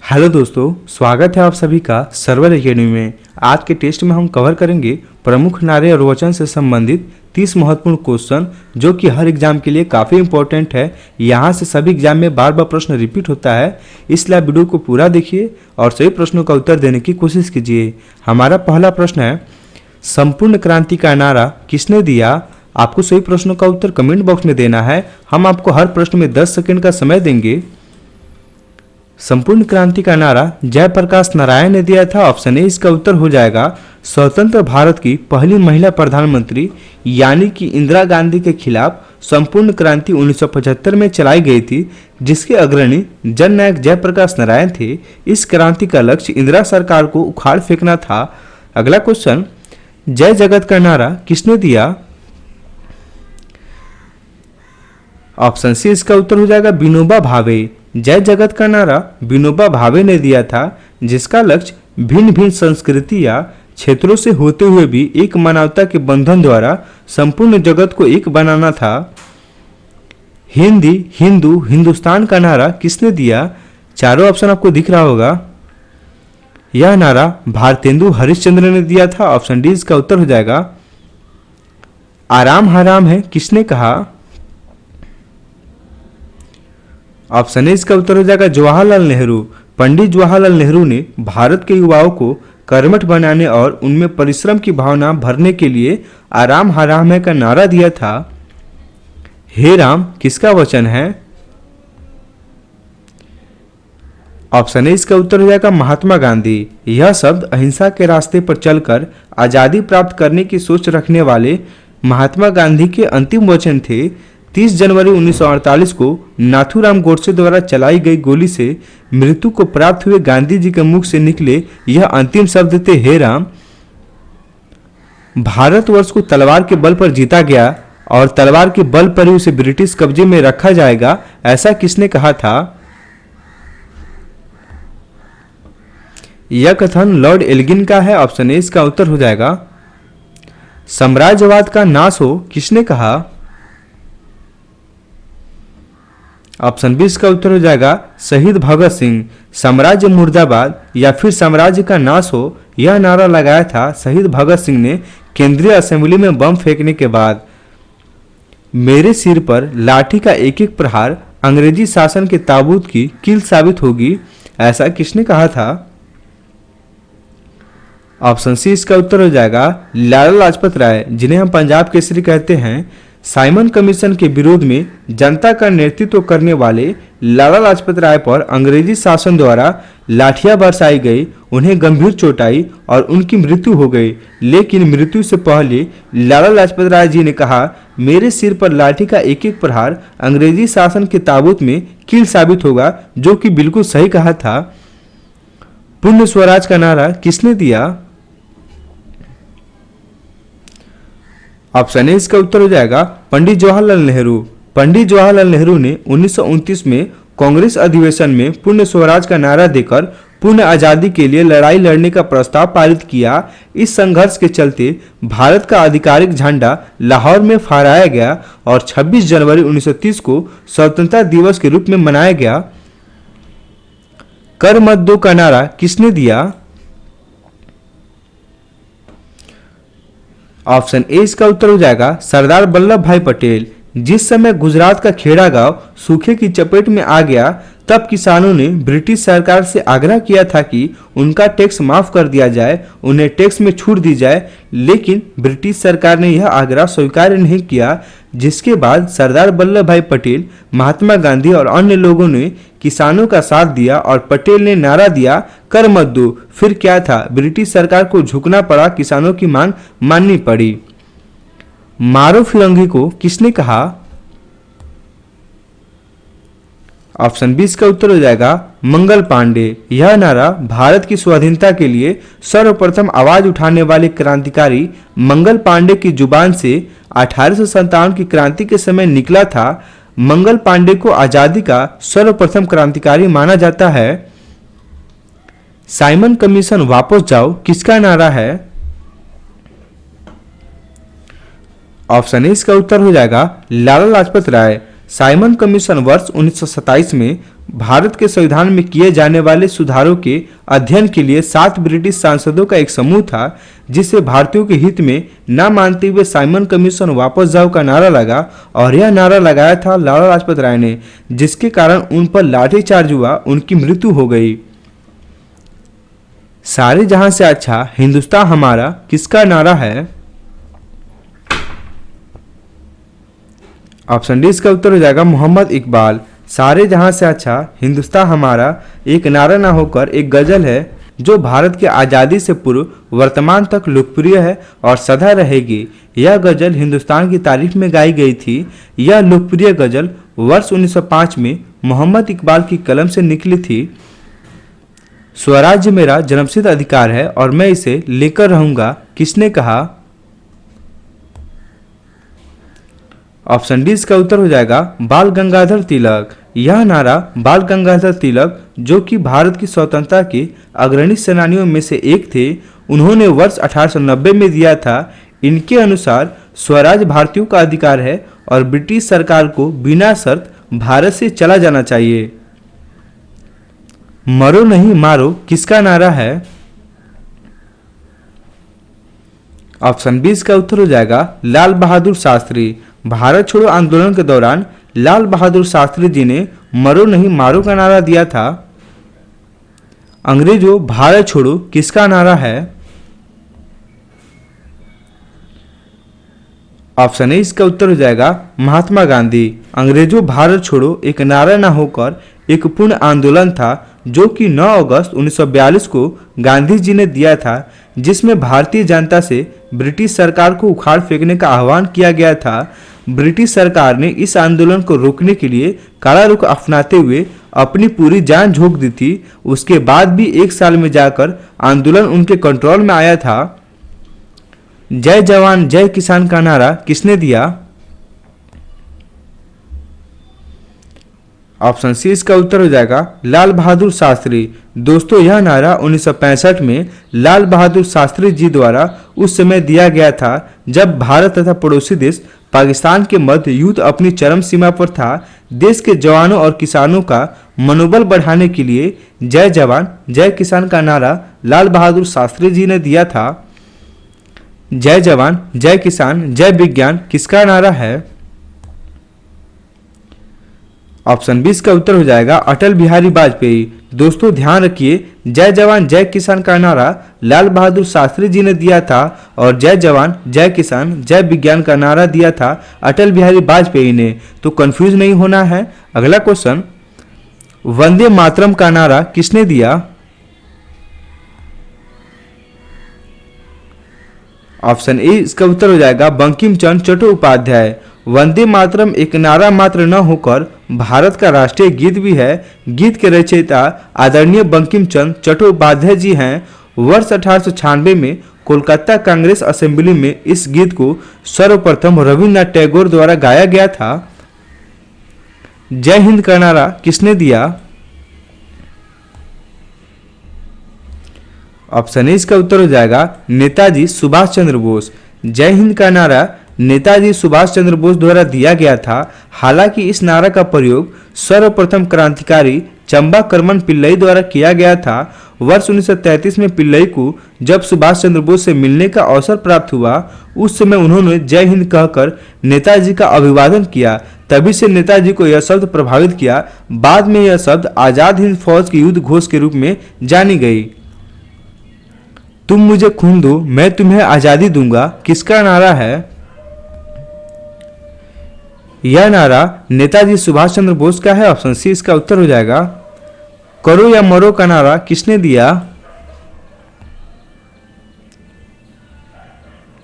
Hello दोस्तों, स्वागत है आप सभी का सर्वर एकेडमी में। आज के टेस्ट में हम कवर करेंगे प्रमुख नारे और वचन से संबंधित 30 महत्वपूर्ण क्वेश्चन जो कि हर एग्जाम के लिए काफ़ी इंपॉर्टेंट है। यहाँ से सभी एग्जाम में बार बार प्रश्न रिपीट होता है, इसलिए आप वीडियो को पूरा देखिए और सही प्रश्नों का उत्तर देने की कोशिश कीजिए। हमारा पहला प्रश्न है, संपूर्ण क्रांति का नारा किसने दिया? आपको सही प्रश्नों का उत्तर कमेंट बॉक्स में देना है। हम आपको हर प्रश्न में 10 सेकंड का समय देंगे। संपूर्ण क्रांति का नारा जयप्रकाश नारायण ने दिया था। ऑप्शन ए इसका उत्तर हो जाएगा। स्वतंत्र भारत की पहली महिला प्रधानमंत्री यानी कि इंदिरा गांधी के खिलाफ संपूर्ण क्रांति 1975 में चलाई गई थी, जिसके अग्रणी जननायक जयप्रकाश नारायण थे। इस क्रांति का लक्ष्य इंदिरा सरकार को उखाड़ फेंकना था। अगला क्वेश्चन, जय जगत का नारा किसने दिया? ऑप्शन सी इसका उत्तर हो जाएगा विनोबा भावे। जय जगत का नारा विनोबा भावे ने दिया था, जिसका लक्ष्य भिन्न भिन्न संस्कृति या क्षेत्रों से होते हुए भी एक मानवता के बंधन द्वारा संपूर्ण जगत को एक बनाना था। हिंदी हिंदू हिंदुस्तान का नारा किसने दिया? चारों ऑप्शन आपको दिख रहा होगा। यह नारा भारतेंदु हरिश्चंद्र ने दिया था। ऑप्शन डी इसका उत्तर हो जाएगा। आराम हराम है किसने कहा? ऑप्शन ए इसका उत्तर हो जाएगा जवाहरलाल नेहरू। पंडित जवाहरलाल नेहरू ने भारत के युवाओं को कर्मठ बनाने और उनमें परिश्रम की भावना भरने के लिए आराम हराम है का नारा दिया था। हे राम किसका वचन है? ऑप्शन ए इसका उत्तर हो जाएगा महात्मा गांधी। यह शब्द अहिंसा के रास्ते पर चलकर आजादी प्राप्त करने की सोच रखने वाले महात्मा गांधी के अंतिम वचन थे। 30 जनवरी 1948 को नाथूराम गोडसे द्वारा चलाई गई गोली से मृत्यु को प्राप्त हुए गांधी जी के मुख से निकले यह अंतिम शब्द थे, हे राम। भारतवर्ष को तलवार के बल पर जीता गया और तलवार के बल पर ही उसे ब्रिटिश कब्जे में रखा जाएगा, ऐसा किसने कहा था? यह कथन लॉर्ड एल्गिन का है। ऑप्शन ए इसका उत्तर हो जाएगा। साम्राज्यवाद का नाश हो किसने कहा? ऑप्शन बी इसका उत्तर हो जाएगा शहीद भगत सिंह। साम्राज्य मुर्दाबाद या फिर साम्राज्य का नाश हो, यह नारा लगाया था शहीद भगत सिंह ने केंद्रीय असेंबली में बम फेंकने के बाद। मेरे सिर पर लाठी का एक एक प्रहार अंग्रेजी शासन के ताबूत की कील साबित होगी, ऐसा किसने कहा था? ऑप्शन सी इसका उत्तर हो जाएगा लाला लाजपत राय, जिन्हें हम पंजाब केसरी कहते हैं। साइमन कमीशन के विरोध में जनता का नेतृत्व करने वाले लाला लाजपत राय पर अंग्रेजी शासन द्वारा लाठियां बरसाई गई, उन्हें गंभीर चोट आई और उनकी मृत्यु हो गई। लेकिन मृत्यु से पहले लाला लाजपत राय जी ने कहा, मेरे सिर पर लाठी का एक एक प्रहार अंग्रेजी शासन के ताबूत में कील साबित होगा, जो कि बिल्कुल सही कहा था। पूर्ण स्वराज का नारा किसने दिया? ऑप्शन ए इसका उत्तर हो जाएगा पंडित जवाहरलाल नेहरू। पंडित जवाहरलाल नेहरू ने 1929 में कांग्रेस अधिवेशन में पूर्ण स्वराज का नारा देकर पूर्ण आजादी के लिए लड़ाई लड़ने का प्रस्ताव पारित किया। इस संघर्ष के चलते भारत का आधिकारिक झंडा लाहौर में फहराया गया और 26 जनवरी 1930 को स्वतंत्रता दिवस के रूप में मनाया गया। कर मत दो का नारा किसने दिया? ऑप्शन ए इसका उत्तर हो जाएगा सरदार वल्लभ भाई पटेल। जिस समय गुजरात का खेड़ा गांव सूखे की चपेट में आ गया, तब किसानों ने ब्रिटिश सरकार से आग्रह किया था कि उनका टैक्स माफ कर दिया जाए, उन्हें टैक्स में छूट दी जाए, लेकिन ब्रिटिश सरकार ने यह आग्रह स्वीकार नहीं किया, जिसके बाद सरदार वल्लभ भाई पटेल, महात्मा गांधी और अन्य लोगों ने किसानों का साथ दिया और पटेल ने नारा दिया, कर मत दो। फिर क्या था, ब्रिटिश सरकार को झुकना पड़ा, किसानों की मांग माननी पड़ी। मारो फिरंगी को किसने कहा? ऑप्शन बी इसका उत्तर हो जाएगा मंगल पांडे। यह नारा भारत की स्वाधीनता के लिए सर्वप्रथम आवाज उठाने वाले क्रांतिकारी मंगल पांडे की जुबान से 1857 की क्रांति के समय निकला था। मंगल पांडे को आजादी का सर्वप्रथम क्रांतिकारी माना जाता है। साइमन कमीशन वापस जाओ किसका नारा है? ऑप्शन ए इसका उत्तर हो जाएगा लाला लाजपत राय। साइमन कमीशन वर्ष 1927 में भारत के संविधान में किए जाने वाले सुधारों के अध्ययन के लिए 7 ब्रिटिश सांसदों का एक समूह था, जिसे भारतीयों के हित में न मानते हुए साइमन कमीशन वापस जाओ का नारा लगा और यह नारा लगाया था लाला लाजपत राय ने, जिसके कारण उन पर लाठीचार्ज हुआ, उनकी मृत्यु हो गई। सारे जहां से अच्छा हिंदुस्तान हमारा किसका नारा है? ऑप्शन डी इसका उत्तर हो जाएगा मोहम्मद इकबाल। सारे जहां से अच्छा हिंदुस्तान हमारा एक नारा ना होकर एक गजल है, जो भारत की आज़ादी से पूर्व वर्तमान तक लोकप्रिय है और सदा रहेगी। यह गजल हिंदुस्तान की तारीफ में गाई गई थी। यह लोकप्रिय गजल वर्ष 1905 में मोहम्मद इकबाल की कलम से निकली थी। स्वराज्य मेरा जन्मसिद्ध अधिकार है और मैं इसे लेकर रहूंगा, किसने कहा? ऑप्शन डी इसका उत्तर हो जाएगा बाल गंगाधर तिलक। यह नारा बाल गंगाधर तिलक, जो कि भारत की स्वतंत्रता के अग्रणी सेनानियों में से एक थे, उन्होंने वर्ष 1890 में दिया था। इनके अनुसार स्वराज भारतीयों का अधिकार है और ब्रिटिश सरकार को बिना शर्त भारत से चला जाना चाहिए। मरो नहीं मारो किसका नारा है? ऑप्शन बी इसका उत्तर हो जाएगा लाल बहादुर शास्त्री। भारत छोड़ो आंदोलन के दौरान लाल बहादुर शास्त्री जी ने मरो नहीं मारो का नारा दिया था। अंग्रेजों भारत छोड़ो किसका नारा है? ऑप्शन ए इसका उत्तर हो जाएगा महात्मा गांधी। अंग्रेजों भारत छोड़ो एक नारा न होकर एक पूर्ण आंदोलन था, जो कि 9 अगस्त 1942 को गांधी जी ने दिया था, जिसमें भारतीय जनता से ब्रिटिश सरकार को उखाड़ फेंकने का आह्वान किया गया था। ब्रिटिश सरकार ने इस आंदोलन को रोकने के लिए काला रुख अपनाते हुए अपनी पूरी जान झोंक दी थी। उसके बाद भी 1 साल में जाकर आंदोलन उनके कंट्रोल में आया था। जय जवान जय किसान का नारा किसने दिया? ऑप्शन सी इसका उत्तर हो जाएगा लाल बहादुर शास्त्री। दोस्तों, यह नारा 1965 में लाल बहादुर शास्त्री जी द्वारा उस समय दिया गया था, जब भारत तथा पड़ोसी देश पाकिस्तान के मध्य युद्ध अपनी चरम सीमा पर था। देश के जवानों और किसानों का मनोबल बढ़ाने के लिए जय जवान जय किसान का नारा लाल बहादुर शास्त्री जी ने दिया था। जय जवान जय किसान जय विज्ञान किसका नारा है? ऑप्शन 20 का उत्तर हो जाएगा अटल बिहारी वाजपेयी। दोस्तों, ध्यान रखिए, जय जवान जय किसान का नारा लाल बहादुर शास्त्री जी ने दिया था और जय जवान जय किसान जय विज्ञान का नारा दिया था अटल बिहारी वाजपेयी ने। तो कंफ्यूज नहीं होना है। अगला क्वेश्चन, वंदे मातरम का नारा किसने दिया? ऑप्शन ए इसका उत्तर हो जाएगा बंकिम चंद्र चट्टोपाध्याय। वंदे मातरम एक नारा मात्र न होकर भारत का राष्ट्रीय गीत भी है। गीत के रचयिता आदरणीय बंकिम चंद्र चट्टोपाध्याय जी हैं। वर्ष 1896 में कोलकाता कांग्रेस असेंबली में इस गीत को सर्वप्रथम रविन्द्रनाथ टैगोर द्वारा गाया गया था। जय हिंद का नारा किसने दिया? ऑप्शन ए इसका उत्तर हो जाएगा नेताजी सुभाष चंद्र बोस। जय हिंद का नारा नेताजी सुभाष चंद्र बोस द्वारा दिया गया था। हालांकि इस नारा का प्रयोग सर्वप्रथम क्रांतिकारी चंबा करमन पिल्लई द्वारा किया गया था। वर्ष 1933 में पिल्लई को जब सुभाष चंद्र बोस से मिलने का अवसर प्राप्त हुआ, उस समय उन्होंने जय हिंद कहकर नेताजी का अभिवादन किया। तभी से नेताजी को यह शब्द प्रभावित किया। बाद में यह शब्द आजाद हिंद फौज की युद्ध घोष के रूप में जानी गई। तुम मुझे खून दो, मैं तुम्हें आजादी दूंगा किसका नारा है? यह नारा नेताजी सुभाष चंद्र बोस का है। ऑप्शन सी इसका उत्तर हो जाएगा। करो या मरो का नारा किसने दिया?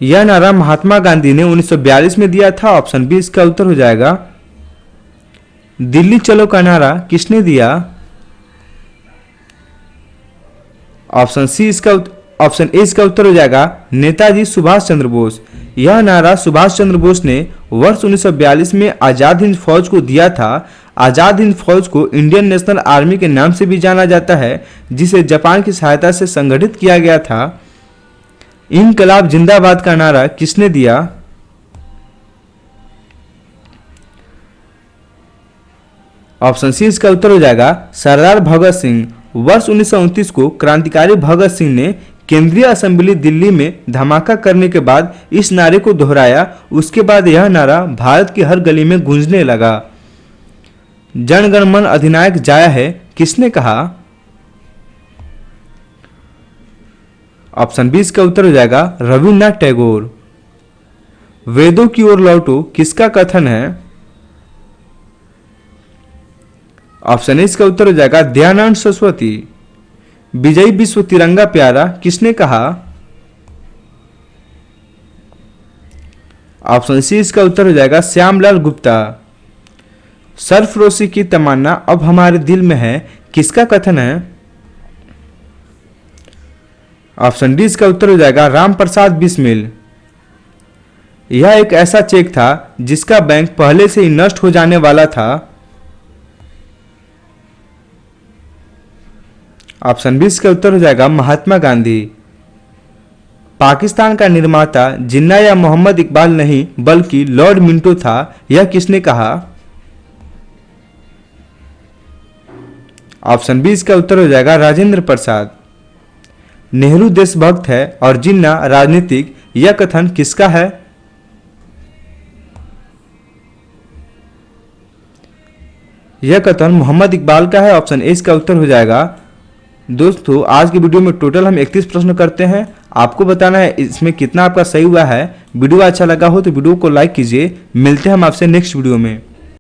यह नारा महात्मा गांधी ने 1942 में दिया था। ऑप्शन बी इसका उत्तर हो जाएगा। दिल्ली चलो का नारा किसने दिया? ऑप्शन ए इसका उत्तर हो जाएगा नेताजी सुभाष चंद्र बोस। यह नारा सुभाष चंद्र बोस ने वर्ष 1942 में आजाद हिंद फौज को दिया था। आजाद हिंद फौज को इंडियन नेशनल आर्मी के नाम से भी जाना जाता है, जिसे जापान की सहायता से संगठित किया गया था। इनकलाब जिंदाबाद का नारा किसने दिया? ऑप्शन सी इसका उत्तर हो जाएगा सरदार भगत सिंह। वर्ष 1929 को क्रांतिकारी भगत सिंह ने केंद्रीय असेंबली दिल्ली में धमाका करने के बाद इस नारे को दोहराया। उसके बाद यह नारा भारत की हर गली में गूंजने लगा। जन गण मन अधिनायक जाया है किसने कहा? ऑप्शन बी इसका उत्तर हो जाएगा रविन्द्रनाथ टैगोर। वेदों की ओर लौटो किसका कथन है? ऑप्शन ए इसका उत्तर हो जाएगा दयानंद सरस्वती। विजयी विश्व तिरंगा प्यारा किसने कहा? ऑप्शन सी इसका उत्तर हो जाएगा श्यामलाल गुप्ता। सरफरोशी की तमन्ना अब हमारे दिल में है किसका कथन है? ऑप्शन डी इसका उत्तर हो जाएगा राम प्रसाद बिस्मिल। यह एक ऐसा चेक था जिसका बैंक पहले से ही नष्ट हो जाने वाला था। ऑप्शन बी इसका उत्तर हो जाएगा महात्मा गांधी। पाकिस्तान का निर्माता जिन्ना या मोहम्मद इकबाल नहीं बल्कि लॉर्ड मिंटो था, यह किसने कहा? ऑप्शन बी इसका उत्तर हो जाएगा राजेंद्र प्रसाद। नेहरू देशभक्त है और जिन्ना राजनीतिक, यह कथन किसका है? यह कथन मोहम्मद इकबाल का है। ऑप्शन ए इसका उत्तर हो जाएगा। दोस्तों आज की वीडियो में टोटल हम 31 प्रश्न करते हैं। आपको बताना है इसमें कितना आपका सही हुआ है। वीडियो अच्छा लगा हो तो वीडियो को लाइक कीजिए। मिलते हैं हम आपसे नेक्स्ट वीडियो में।